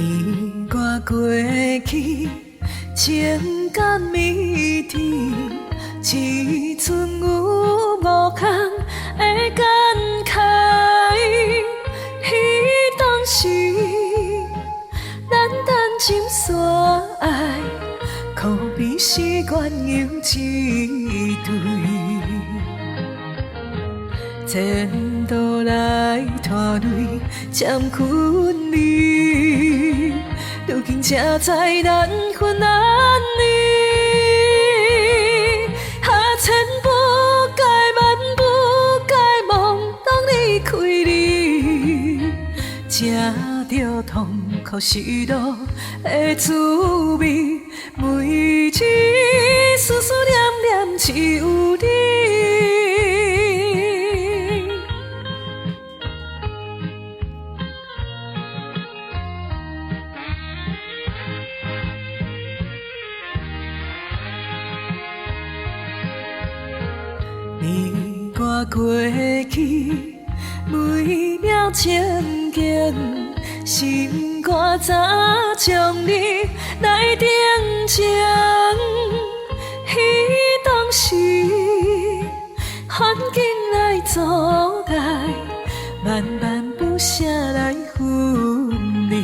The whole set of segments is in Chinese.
年月过去，情感绵甜，只剩有无空的感慨。彼当时，咱等心山爱，可比是鸳鸯一对。前度来拖累，渐分离，如今才知咱分难离。千不该万不该梦，当你开离，吃着痛苦失落的滋味，每日思思念念只有你。年月过去，每秒情景，心肝早将你来定情。彼当时，环境来阻碍，万万不舍来分离。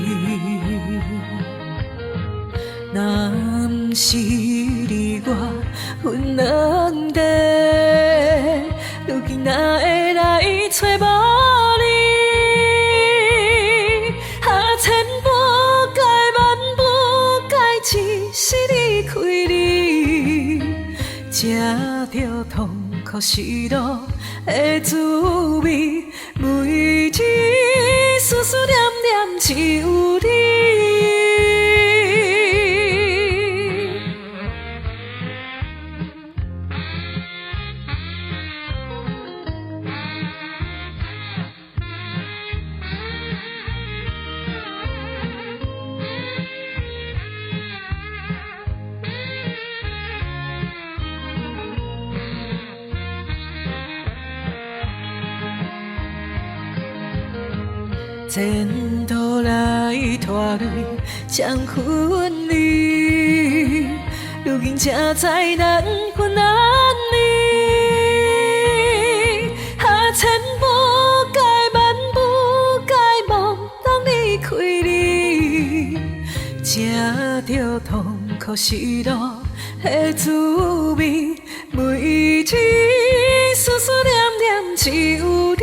若不是你我分两地，如今哪会来找无你？千不该万不该，只是你开离，吃着痛苦失落的滋味，每日思思念念只有你。前度来拖累，将分离，如今才知咱分难离。千不该万不该梦，当你开离，吃着痛苦失落的滋味，每日思思念念只有